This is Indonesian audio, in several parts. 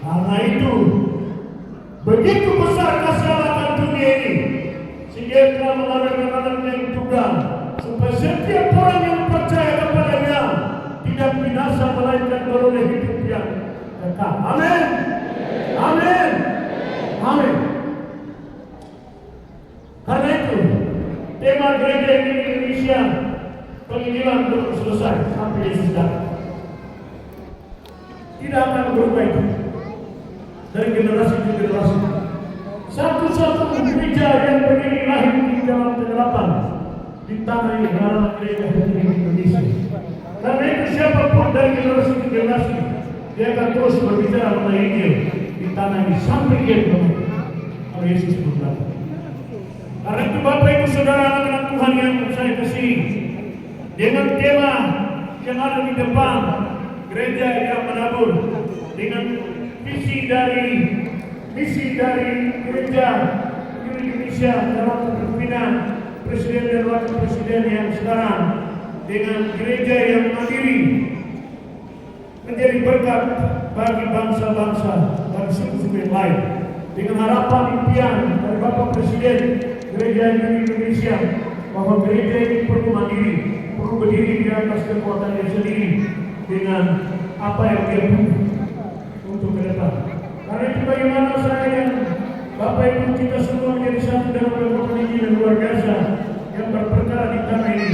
Karena itu, begitu besar kasih Allah akan dunia ini, sehingga telah mengarahkan anaknya yang tunggal, supaya setiap orang yang percaya kepadanya tidak binasa melainkan beroleh hidup yang kekal. Amin. Amin. Amin. Karena itu, tema gereja di Indonesia, penginjilan belum selesai sampai Yesus datang. Tidak akan berubah itu dari generasi ke generasi. Satu-satu gereja yang berdiri lahir di dalam kegelapan di tanah ini adalah gereja di Indonesia. Karena itu siapapun dari generasi ke generasi, dia akan terus berbicara mengenai Injil di tanah ini sampai dia kembali. Kalau Yesus berkata. Karena itu Bapak Ibu Saudara anak-anak Tuhan yang saya kasih, dengan tema yang ada di depan gereja yang menabur, dengan misi dari gereja di Indonesia dalam kepemimpinan Presiden dan Wakil Presiden yang sekarang, dengan gereja yang mandiri menjadi berkat bagi bangsa-bangsa dan suku-suku yang lain, dengan harapan impian dari Bapak Presiden gereja di Indonesia bahwa gereja ini perlu mandiri, perlu berdiri di atas kekuatannya sendiri dengan apa yang dia punya untuk ke depan. Karena itu bagaimana saya dan Bapak Ibu kita semua menjadi satu dalam kekuatan Injil yang luar biasa yang berperkara di tanah ini.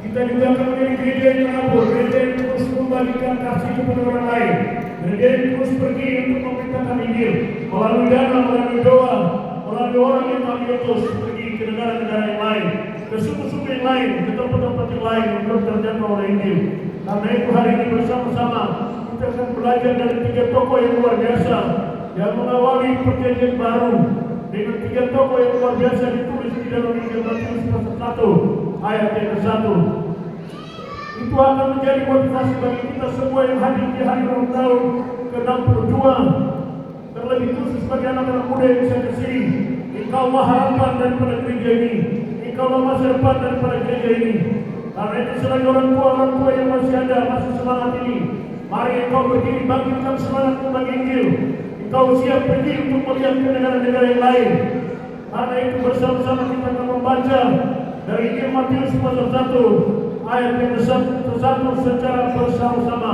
Kita juga akan menjadi gereja yang menabur, gereja yang terus membagikan kasih kepada orang lain, gereja yang terus pergi untuk memberitakan Injil melalui dana, melalui doa, melalui orang yang kami utus pergi ke negara-negara yang lain, ke suku-suku yang lain, ke tempat-tempat yang lain yang belum terjangkau oleh Injil. Karena itu hari ini bersama-sama kita akan belajar dari 3 tokoh yang luar biasa yang mengawali perjanjian baru, dengan 3 tokoh yang luar biasa ditulis di dalam Injil Matius pasal 1 ayat yang ke-1. Itu akan menjadi motivasi bagi kita semua yang hadir di hari ulang tahun ke-62, terlebih khusus bagi anak-anak muda yang saya kasih. Engkau harapan daripada gereja ini, engkau masa depan daripada gereja ini. Karena itu selagi orang tua yang masih ada, masih semangat ini, mari engkau berdiri, bangkitkan semangat membagi Injil. Engkau siap pergi untuk melihat ke negara-negara yang lain. Karena itu bersama-sama kita akan membaca dari Injil Matius pasal 1 ayat yang ke-1 secara bersama-sama.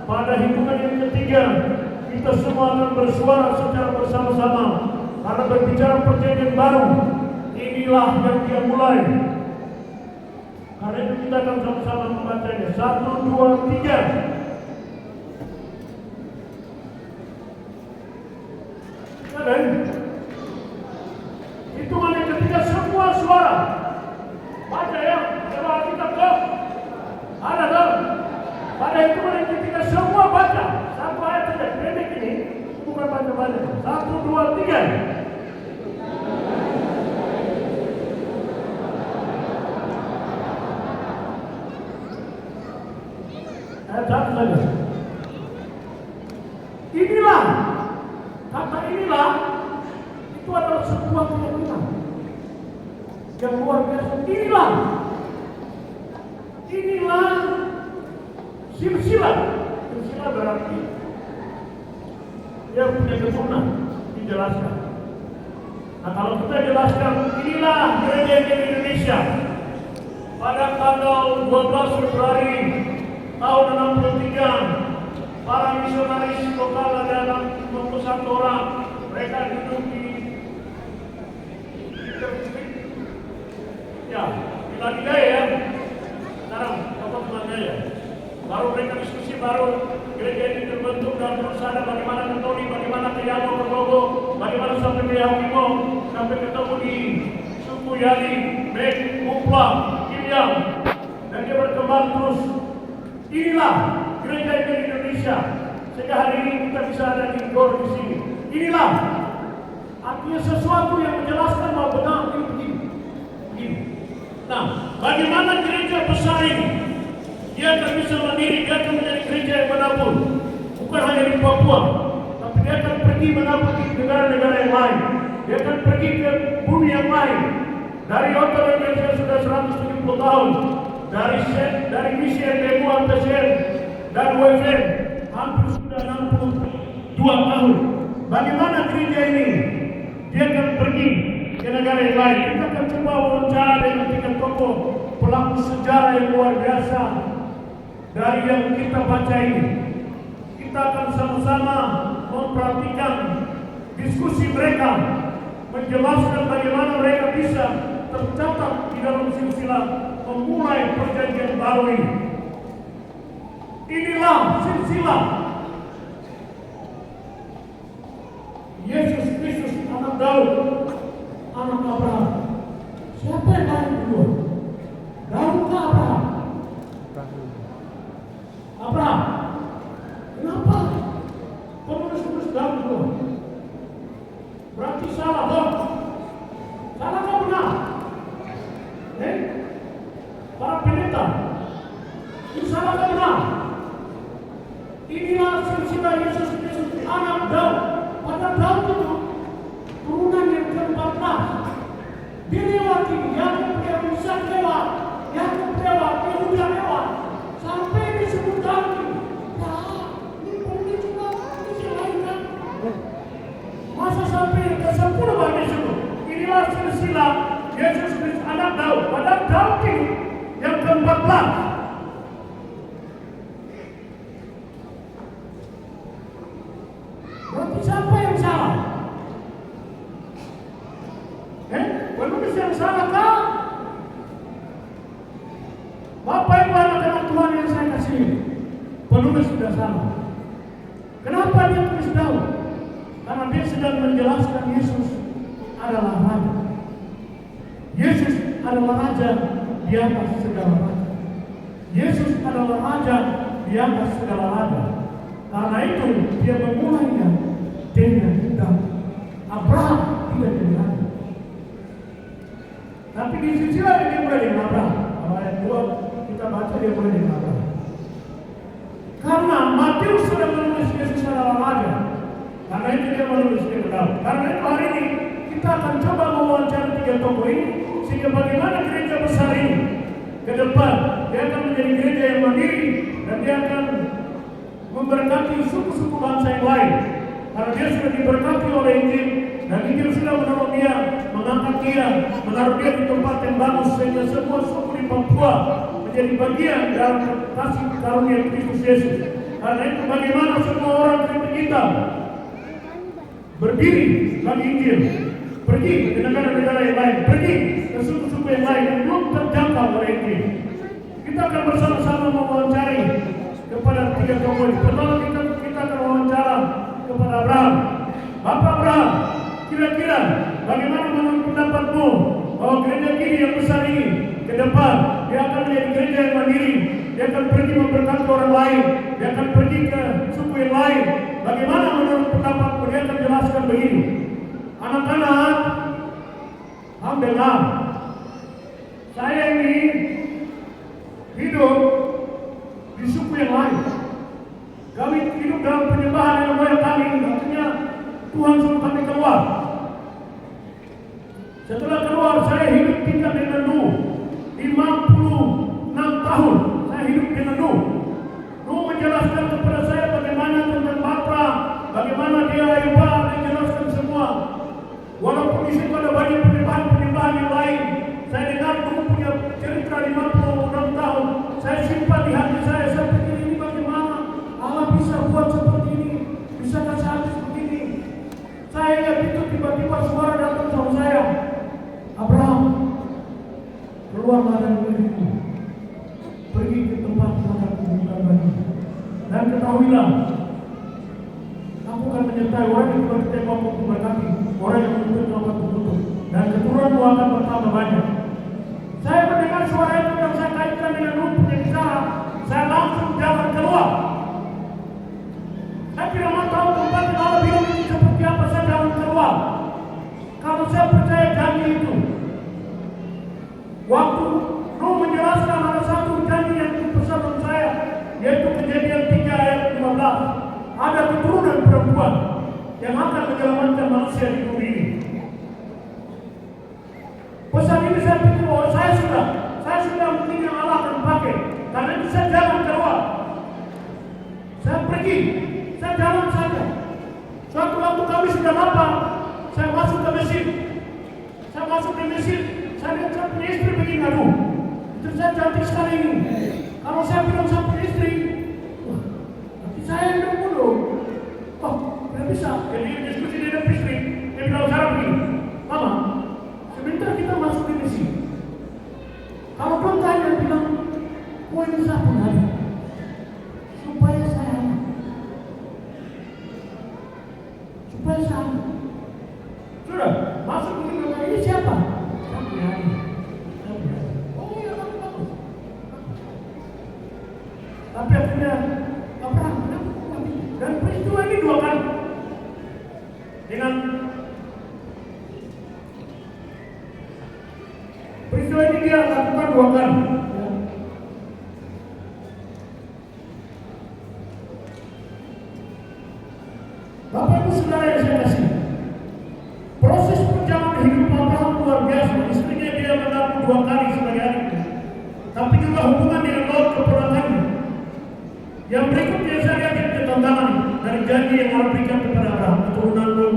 Pada hitungan yang ketiga, kita semua akan bersuara secara bersama-sama karena berbicara perjanjian baru. Inilah yang dia mulai. Karena itu kita akan sama-sama membacanya. 1, 2, 3. Dan hitungan yang ketiga semua suara. Baca ya, coba kita ke. Ada dong. Pada hitungan yang ketiga semua baca. Satu ayat saja, pendek ini. Bukan baca-baca. 1, 2, 3. Ayat 1 saja. Inilah, kata inilah, itu adalah sebuah keyakinan yang luar biasa. Inilah silsilah. Silsilah berarti dia punya keturunan, dijelaskan. Nah kalau kita jelaskan, inilah gereja di Indonesia pada tanggal 12 Februari tahun 63, para misionaris lokal ada 61 orang. Mereka duduk di Finlandia ya. Sekarang apa Finlandia? Baru mereka diskusi, baru gereja ini terbentuk dan terus ada bagaimana ke Tony, bagaimana ke Yamo, ke Logo, bagaimana sampai ke Yahukimo, sampai ketemu di suku Yali, Mek, Upla, Kiliam, dan dia berkembang terus. Inilah gereja di Indonesia. Sehingga hari ini kita bisa ada di Gor di sini. Inilah artinya sesuatu yang menjelaskan bahwa benar ini begini. Nah, bagaimana gereja besar ini? Dia akan bisa mandiri, dia akan menjadi gereja yang menabur. Bukan hanya di Papua, tapi dia akan pergi menabur di negara-negara yang lain. Dia akan pergi ke bumi yang lain. Dari Hotel Indonesia sudah 170 tahun. Dari misi NDMU, APCN, dan WFM hampir sudah 62 ini, dia akan pergi ke negara yang lain. Kita akan coba wawancara dengan 3 tokoh pelaku sejarah yang luar biasa dari yang kita baca ini. Kita akan sama-sama memperhatikan diskusi mereka, menjelaskan bagaimana mereka bisa tercatat di dalam silsilah memulai perjanjian baru ini. Inilah silsilah Yesus Kristus, anak Daud, anak Abraham. Siapa yang lahir duluan? Daud ke Abraham? Abraham. Kenapa penulis Daud duluan? Berarti salah dong. Salah atau benar? Para pendeta, ini salah atau benar? Inilah silsilah Yesus Kristus, anak Daud. Pada Daud itu turunan yang ke-14. Dilewati Yakub yang Ishak lewat, Yakub lewat, Yehuda lewat, sampai disebut Daud. Ya, ini penulis juga yang lain kan? Masa sampai ke 10 baru disebut. Inilah silsilah Yesus Kristus, anak Daud. Pada Daud ini yang ke-14. Berarti siapa yang salah? Penulis yang salah kah? Bapak Ibu anak-anak Tuhan yang saya kasih, penulis sudah salah. Kenapa dia tulis Daud? Karena dia sedang menjelaskan Yesus adalah Raja. Yesus adalah Raja di atas segala raja. Yesus adalah Raja di atas segala raja. Karena itu dia memulainya dengan Daud. Abraham tidak jadi raja. Tapi di sisi lain dia mulai dengan Abraham. Kalau ayat 2 kita baca dia mulai dengan Abraham. Karena Matius sudah menulis Yesus adalah raja. Karena itu dia menulis dengan Daud. Karena itu hari ini kita akan coba mewawancara 3 tokoh ini, sehingga bagaimana gereja besar ini ke depan dia akan menjadi gereja yang mandiri dan dia akan memberkati suku-suku bangsa yang lain. Karena dia sudah diberkati oleh Injil, dan Injil sudah menolong dia, mengangkat dia, menaruh dia di tempat yang bagus, sehingga semua suku di Papua menjadi bagian dalam kasih karunia Kristus Yesus. Karena itu bagaimana semua orang kita berdiri bagi Injil, pergi ke negara-negara yang lain, pergi ke suku-suku yang lain yang belum terjangkau oleh Injil. Kita akan bersama-sama mewawancari kepada 3 tokoh ini. Pertama kita akan wawancara kepada Abraham. Bapak Abraham, kira-kira bagaimana menurut pendapatmu bahwa gereja kini yang besar ini ke depan dia akan menjadi gereja yang mandiri, dia akan pergi memberkati orang lain, dia akan pergi ke suku yang lain. Bagaimana menurut pendapatmu? Dia akan jelaskan begini. Anak-anak, alhamdulillah, saya ini hidup di suku yang lain. Kami hidup dalam penyembahan yang moyang kami, artinya Tuhan suruh kami keluar. Setelah keluar, saya hidup tinggal dengan Nuh 56 tahun. Saya hidup dengan Nuh. Nuh menjelaskan kepada saya bagaimana tentang Bapa, bagaimana dia ibadah, dia jelaskan semua. Walaupun di situ ada banyak penyembahan yang lain, saya dengar Nuh punya cerita 56 tahun. Saya simpan di hati saya pikir ini bagaimana Allah bisa buat seperti ini, bisa kasih habis begini. Saya lihat itu tiba-tiba suara datang sama saya, Abraham, keluarlah dari negerimu, pergi ke tempat yang akan kubuka bagi, dan ketahuilah, aku akan menyertai orang yang berkata aku memberkati, orang yang menuntut aku tutup, dan keturunanmu akan bertambah banyak. Saya mendengar suara itu yang saya kaitkan dengan Nuh punya bicara, saya langsung jalan keluar. Saya tidak mau tahu tempat yang Allah bilang ini seperti apa, saya jalan keluar. Kalau saya percaya janji itu, waktu Nuh menjelaskan ada satu janji yang dipersatukan saya, yaitu Kejadian 3 ayat 15. Ada keturunan perempuan yang akan menyelamatkan manusia di bumi ini. Pesan ini saya pikir bahwa saya sudah mungkin yang Allah akan pakai. Karena itu saya jalan keluar. Saya pergi, saya jalan saja. Suatu waktu kami sudah lapar, saya masuk ke Mesir. Saya masuk di Mesir, saya lihat saya punya istri begini, aduh, istri saya cantik sekali ini. Kalau saya bilang saya punya istri, wah, nanti saya yang dulu. Oh, tidak bisa. Jadi diskusi dengan istri, dia bilang saya begini, Mama, sebentar kita masuk di Mesir. Kalau belum tanya, bilang, oh ini saya punya adik. Supaya saya anak. Supaya saya anak. Sudah, masuk ke rumah ini siapa? Saya punya adik. Oh iya, bagus. Tapi akhirnya, Abraham, dan peristiwa ini 2 kali. Dengan peristiwa ini dia lakukan 2 kali. Bapak Ibu Saudara yang saya kasih, proses perjalanan hidup Abraham luar biasa. Istrinya dia mengaku 2 kali sebagai adiknya, tapi juga hubungan dengan Lot keponakannya. Yang berikutnya saya lihat tantangan dari janji yang Allah berikan kepada Abraham, keturunan Lot,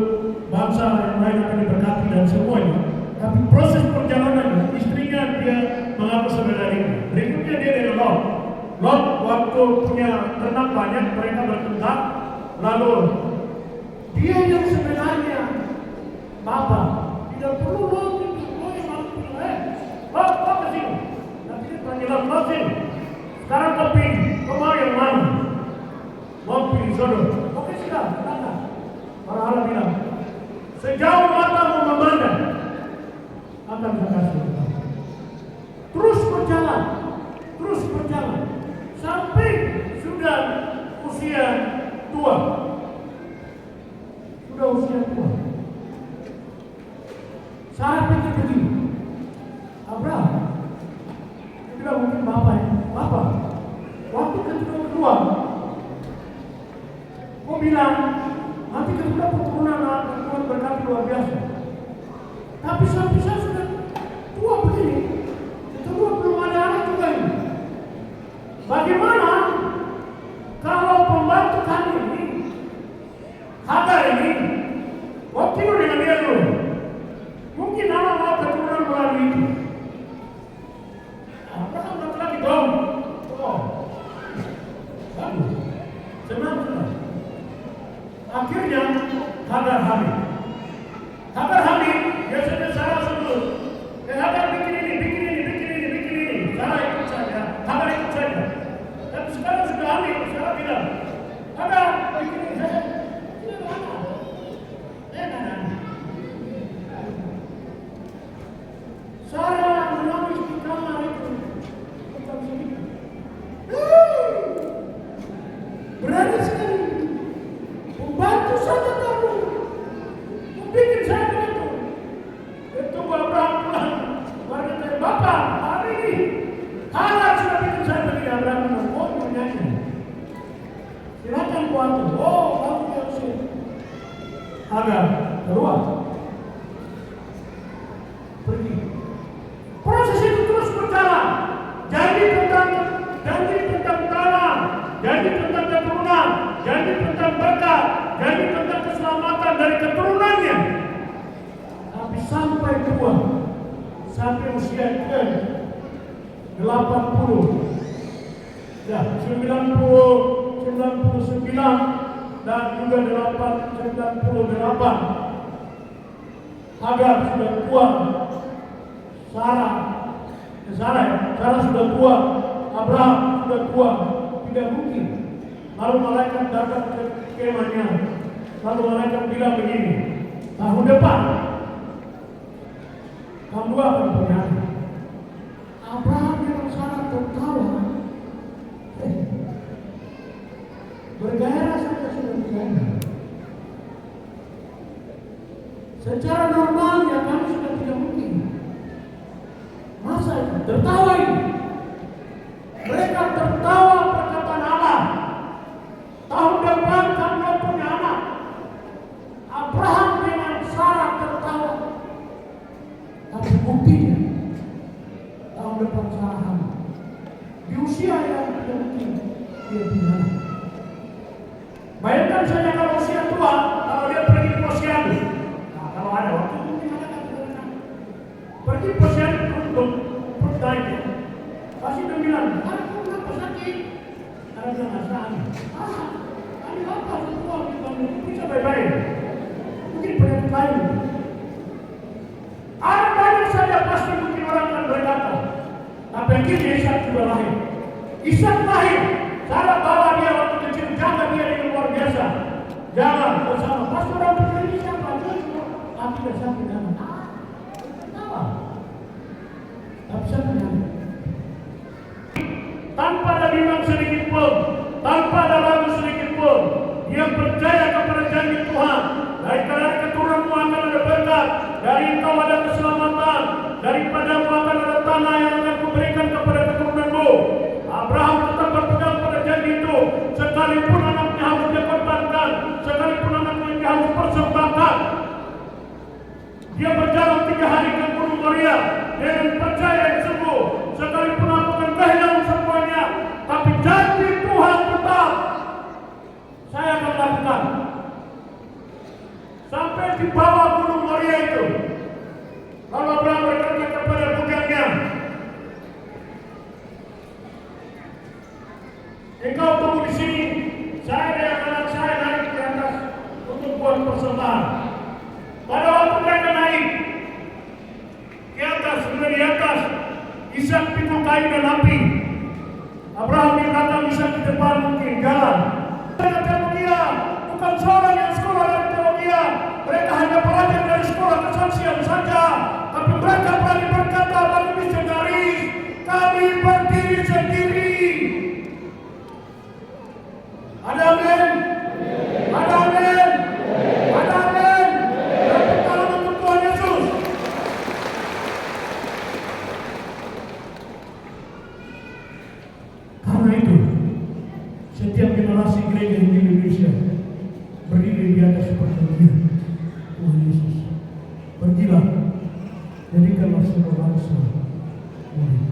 bangsa yang lain akan diberkati dan semuanya. Tapi proses perjalanannya, istrinya dia mengaku sebagai adiknya. Berikutnya dia dengan Lot. Lot waktu punya ternak banyak, mereka bertengkar, lalu dia yang sebenarnya Bapak tidak perlu lo yang harus bilang, Bapak ke sini. Nanti dia panggilan Lot sini. Sekarang kau pilih, kau mau yang mana? Mau pilih Sodom. Oke sudah, katakan. Para Allah bilang, sejauh matamu memandang, akan saya kasih. Terus berjalan, sampai sudah usia tua. Saya pikir begini, Abraham, dia bilang mungkin Bapak, waktu kedua, kau bilang, nanti kedua keturunan akan berkati luar biasa. Tapi sampai saya sudah tua begini, kedua belum ada anak juga ini. Bagaimana kalau pembantu kami ini, Hagar ini, kau tidur dengan dia dulu. Mungkin anak mau keturunan melalui itu. Abraham lagi dong. Oh, bagus. Senang. Akhirnya Hagar hamil. Biasanya Sarah sebut. Hagar bikin ini. Sarah ikut saja. Hagar ikut saja. Tapi sekarang sudah hamil. Sarah bilang, Hagar bikin ini saja. Sarah menangis di kamar itu. Berani sekali. Membantu saja kamu. Membikin saya begitu. Itu Abraham pulang. Warga dari Bapak, hari ini Hagar sudah bikin saya begini. Abraham bilang, oh menyanyi. Silakan buatku. Oh, kamu yang sih. Hagar keluar. Pergi. Proses itu terus berjalan. Janji tentang tanah, janji tentang keturunan, janji tentang berkat, janji tentang keselamatan dari keturunannya. Tapi sampai usia ke 80, ya 99 dan juga 98. Hagar sudah tua. Sarah sudah tua, Abraham sudah tua, tidak mungkin. Lalu malaikat datang ke kemahnya. Lalu malaikat bilang begini, tahun depan kamu akan punya anak. Abraham dengan Sarah tertawa, bergairah saja sudah bergairah. Secara normalnya kami sudah tidak mungkin. Masa tertawa ini? Mereka tertawa perkataan Allah. Tahun depan kamu punya anak. Abraham dengan Sarah tertawa. Tapi buktinya tahun depan Sarah hamil. Di usia yang tidak mungkin dia punya anak. Bayangkan saja kalau usia tua, kalau dia pergi ke posyandu. Nah, kalau nasaan. Kali apa semua kita bisa baik-baik. Mungkin penyakit lain. Ada banyak saja pasti mungkin orang akan berkata. Tapi akhirnya Ishak juga lahir. Ishak lahir. Cara bawa dia waktu kecil, jaga dia dengan luar biasa. Jangan bersama. Pasti orang pikir ini siapa? Tapi tidak sampai jangan. Kenapa? Tapi sampai jangan. Tanpa ada bimbang sedikit pun, tanpa ada ragu sedikit pun, dia percaya kepada janji Tuhan. Dari keturunanmu akan ada berkat, dari engkau ada keselamatan, daripadamu akan ada tanah yang akan kuberikan kepada keturunanmu. Abraham tetap berpegang pada janji itu, sekalipun anaknya harus dikorbankan, sekalipun anaknya harus persembahkan. Dia berjalan 3 hari ke Gunung Moria dengan percaya yang sungguh, sekalipun aku akan kehilangan semuanya, tapi janji Tuhan tetap saya akan lakukan. Sampai di bawah Gunung Moria itu, lalu Abraham berkata kepada bujangnya, engkau tunggu di sini, saya dan anak saya naik ke atas untuk buat persembahan. Pada waktu mereka naik ke atas, sudah di atas, Ishak pikul kayu dan api. Abraham berkata, Ishak di depan mungkin jalan. Teologi, bukan seorang yang sekolah dari teologi. Mereka hanya pelajar dari sekolah kesaksian saja. Tapi mereka berani berkata bagi misionaris, kami berdiri sendiri. Ada amin? Ada amin? Ada amin? Tepuk tangan untuk Tuhan Yesus. Karena itu, setiap generasi gereja di Indonesia berdiri di atas perjanjian Tuhan Yesus. Pergilah, jadikanlah semua bangsa murid.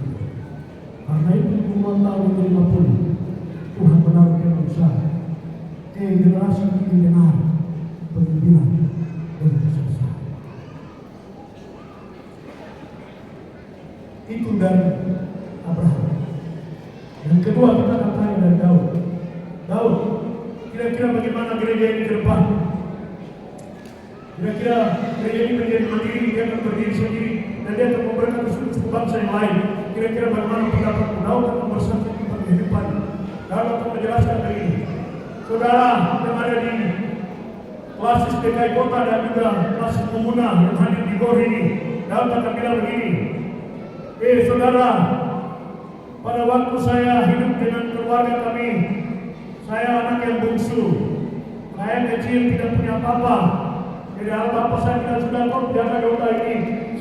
Karena itu puluhan tahun 50 Tuhan menaruh bangsa. Generasi ini benar, pemimpinan dan kesusahan. Itu dari Abraham. Yang kedua kita akan tanya dari Daud. Daud, kira-kira bagaimana gereja ini ke depan? Kira-kira gereja ini menjadi mandiri, dia akan berdiri sendiri, dan dia akan memberkati suku bangsa yang lain. Kira-kira bagaimana pendapatmu? Daud akan bersaksi tentang kehidupan. Daud akan menjelaskan hari ini. Saudara yang ada di klasis DKI Kota dan juga klasis Komuna yang hadir di GOR ini, Daud akan bilang begini. Saudara, pada waktu saya hidup dengan keluarga kami, saya anak yang bungsu, saya kecil tidak punya apa-apa. Jadi apa saya tidak sudah kau jaga domba ini,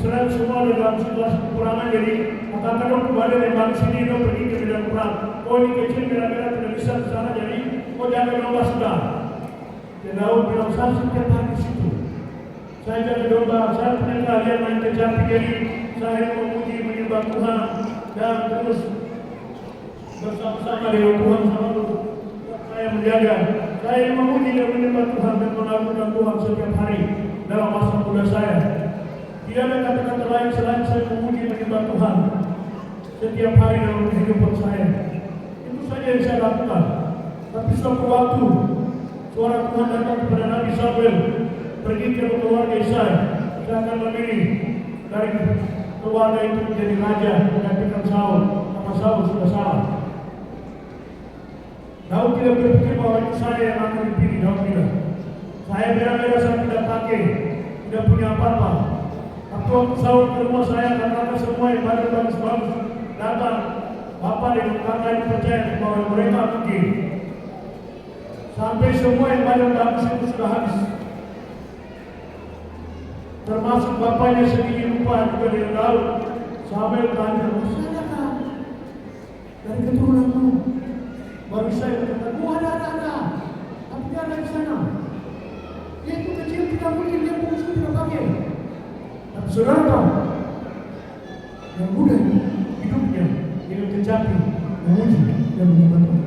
selain semua dalam situasi kekurangan. Jadi katakan dong kembali dari bangsa sini dong pergi ke medan perang. Oh ini kecil kira-kira tidak bisa ke sana, jadi kau jaga domba sudah. Dan Daud bilang saya setiap hari di situ. Saya jaga domba, saya punya keahlian main kecapi, jadi saya memuji menyembah Tuhan dan terus bersama-sama dengan Tuhan selalu saya menjaga. Saya memuji dan menyembah Tuhan dan mengagungkan Tuhan setiap hari dalam masa muda saya. Tidak ada kata-kata lain selain saya memuji menyembah Tuhan setiap hari dalam kehidupan saya. Itu saja yang saya lakukan. Tapi suatu waktu suara Tuhan datang kepada Nabi Samuel, pergi ke keluarga Isai, saya akan memilih dari keluarga itu menjadi raja menggantikan Saul. Karena Saul sudah salah. Daud tidak berpikir bahwa itu saya yang akan dipilih. Daud tidak. Saya bela-bela saya tidak pakai, tidak punya apa-apa. Waktu Saul ke rumah saya, katakan semua yang bagus-bagus datang. Bapak dan kakak itu percaya bahwa mereka mungkin. Sampai semua yang bagus itu sudah habis. Termasuk bapaknya sendiri lupa juga dengan Daud. Samuel tanya, saya kan dari keturunanmu. Baru saya berkata, ada. Tapi dia ada di sana. Dia itu kecil, tidak mungkin, dia bungsu, tidak pakai. Tapi saudara tahu, yang muda hidupnya dengan kecapi, memuji dan menyembah Tuhan.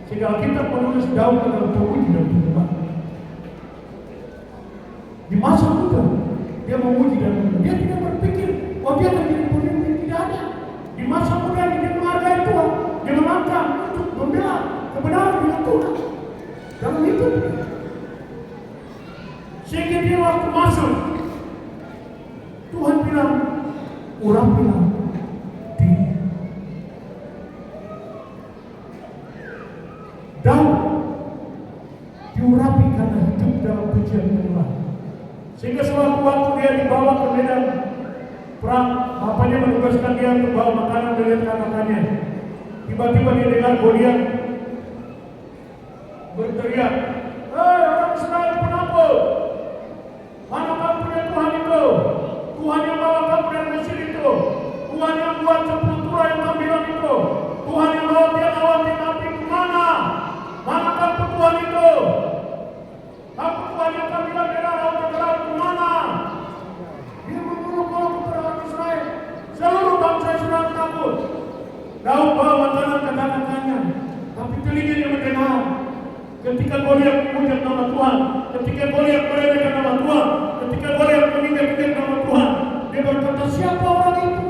Sehingga kita menulis Daud adalah pemuji dan penyembah. Di masa muda, dia memuji dan menyembah. Dia tidak berpikir, oh dia akan jadi pemimpin, tidak ada. Di masa muda dia menghargai Tuhan, dia melangkah untuk membela kebenaran dengan Tuhan dalam hidup. Sehingga dia waktu masuk, Tuhan bilang, orang bilang, Daud diurapi karena hidup dalam pujian Tuhan. Sehingga suatu waktu dia dibawa ke medan perang, bapaknya menugaskan dia untuk bawa makanan dari kakaknya. Tiba-tiba dia dengar Goliat berteriak, "Hei orang Israel penapul, mana kamu punya Tuhan itu? Tuhan yang bawa kamu dari Mesir itu, Tuhan yang buat sepultura yang kamu bilang itu, Tuhan yang bawa dia lawatin api kemana? Mana kamu Tuhan itu? Aku Tuhan yang kamu bilang dari laut ke laut kemana?" Dia mengulang-ulang kepada orang Israel. Seluruh bangsa Israel takut. Daud bawa makanan ke kakaknya, tapi telinganya mendengar. Ketika Goliat memuja nama Tuhan, ketika Goliat meremehkan nama Tuhan, ketika Goliat menginjak-injak nama Tuhan, dia berkata, "Siapa orang itu?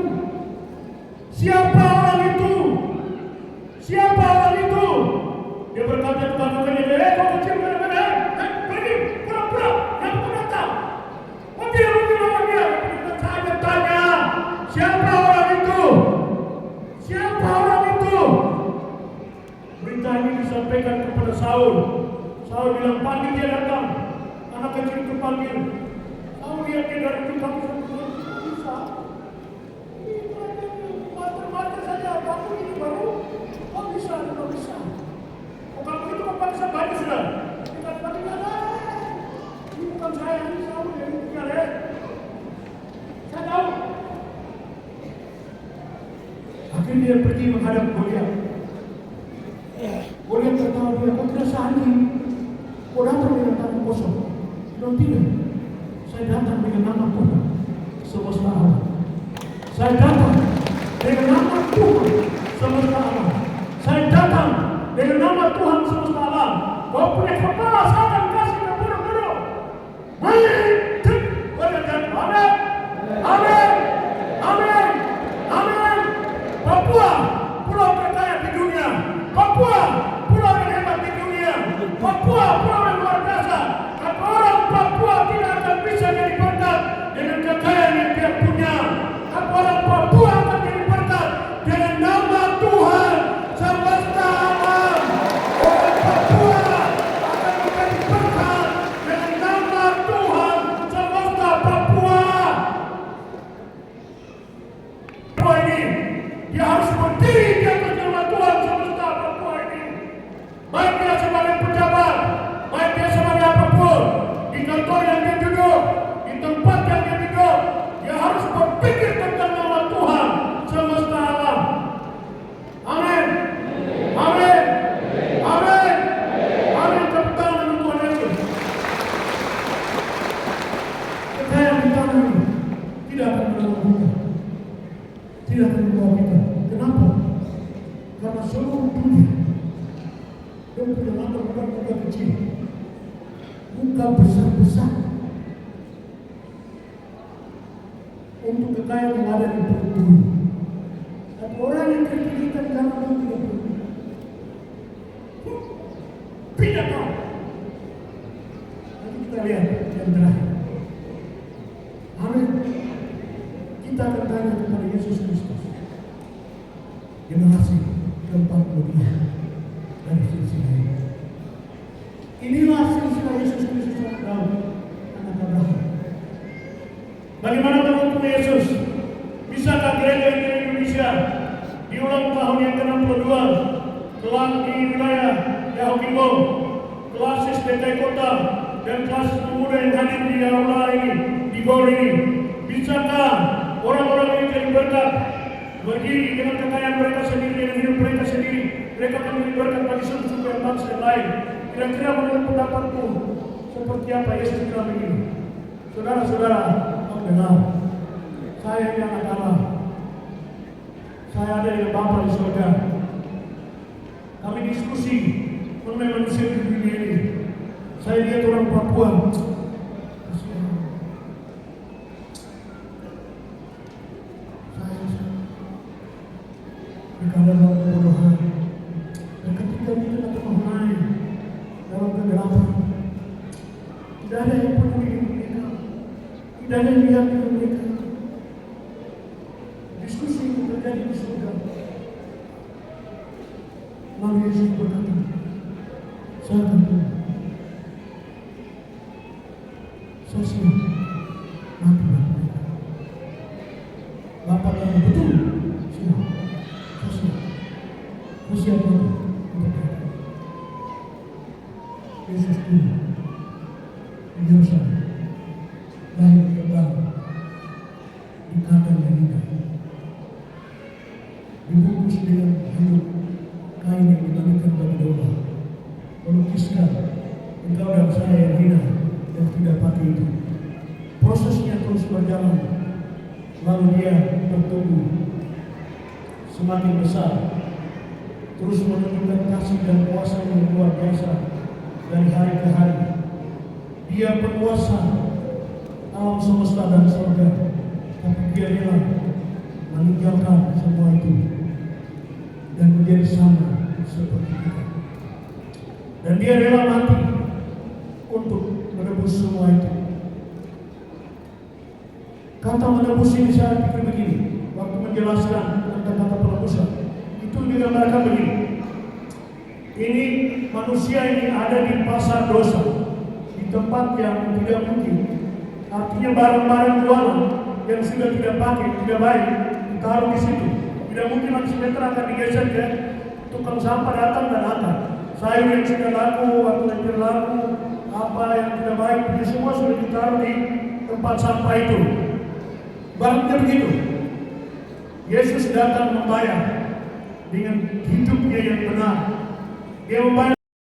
Siapa orang itu? Siapa orang itu?" Dia berkata kepada kakaknya, "Kau kecil benar-benar, pergi, pura-pura, yang aku datang. Mungkin lawan dia." Saya tanya, siapa orang itu? Siapa orang itu? Berita ini disampaikan kepada Saul. Saul bilang, "Panggil dia datang." Anak kecil itu panggil. Saul lihat dia dari itu, kamu bisa. Mata saja, kamu ini baru. Kok bisa, kok bisa. Kok kamu itu apa bisa banyak sudah? Kita tinggal, ini bukan saya, ini Saul yang tinggal ya. Saya tahu. Akhirnya dia pergi menghadap Goliat. Goliat tertawa dia, "Kau tidak sehari, kau datang dengan tangan kosong." Dia tidak. Saya datang dengan nama Tuhan semesta alam. Saya datang dengan nama Tuhan semesta alam. Saya datang dengan nama Tuhan semesta alam. Kau punya kepala, saya akan kasih ke bunuh-bunuh. Amin. Amin. Amin. Amin. Amin. Papua, pulau terkaya di dunia. Papua, pulau yang hebat di dunia. Papua, pulau yang luar biasa. Kata orang Papua tidak akan bisa jadi berkat dengan kekayaan yang dia punya. Kata orang Papua akan jadi berkat dengan nama Tuhan semesta alam. Orang Papua akan menjadi berkat dengan nama Tuhan semesta Papua. Papua ini, dia harus berdiri di atas nama Tuhan semesta Papua ini. Baik dia sebagai pejabat, baik dia sebagai apapun, di kantor yang dia duduk, di tempat yang dia duduk, dia harus berpikir tentang nama Tuhan semesta alam. Amin. Amin. Amin. Amin. Tepuk tangan untuk Tuhan Yesus. Kekayaan di tanah ini tidak akan menolong kita. Tidak akan membawa kita. Kenapa? Karena seluruh dunia dia punya mata bukan muka kecil, muka besar-besar untuk kekayaan yang ada di perut bumi. Dan orang yang terpilihkan dalam bumi tidak tahu. Nanti kita lihat yang terakhir. Amin. Kita akan tanya kepada Yesus Kristus. Generasi ke-40 dari silsilah ini. Inilah silsilah Yesus Kristus yang Daud, anak Abraham. Bagaimana menurut Yesus? Bisakah gereja di Indonesia di ulang tahun yang ke-62 kelas di wilayah Yahukimo, kelas SDK Kota dan kelas pemuda yang hadir di aula ini, di GOR ini, bisakah orang-orang ini jadi berkat, berdiri dengan kekayaan mereka sendiri, dengan hidup mereka sendiri, mereka akan menjadi berkat bagi suku-suku yang bangsa yang lain? Kira-kira menurut pendapatmu seperti apa Yesus bilang begini? Saudara-saudara, benar, saya ini anak Allah. Saya ada dengan Bapa di surga. Kami diskusi mengenai manusia di dunia ini. Saya lihat orang Papua. Mereka adalah kebodohan. Dan ketika kita Tidak ada yang lihat dengan mereka. Diskusi itu terjadi di surga. Lalu Yesus berkata, saya akan pulang. Saya siap mati bagi mereka. Bapak kata, betul, siap. Saya siap. Saya siap mati untuk mereka. Yesus pulang di Yerusalem. Lalu terbang di kandang yang indah, dibungkus dengan handuk kain yang dibagikan bagi domba, melukiskan engkau dan saya yang hina dan tidak pakai itu. Prosesnya terus berjalan, lalu dia bertumbuh semakin besar, terus menunjukkan kasih dan kuasa yang luar biasa dari hari ke hari. Dia penguasa alam semesta dan surga, tapi dia rela meninggalkan semua itu dan menjadi sama seperti kita. Dan dia rela mati untuk menebus semua itu. Kata menebus ini saya pikir begini, waktu menjelaskan tentang kata penebusan, itu digambarkan begini. Ini manusia ini ada di pasar dosa, di tempat yang tidak mungkin. Artinya barang-barang jualan yang sudah tidak pakai, tidak baik, ditaruh di situ. Tidak mungkin langsung akan digeser ke tukang sampah datang dan angkat. Sayur yang sudah laku, atau yang tidak laku, apa yang tidak baik, itu semua sudah ditaruh di tempat sampah itu. Barangnya begitu. Yesus datang membayar dengan hidupnya yang benar. Dia membayar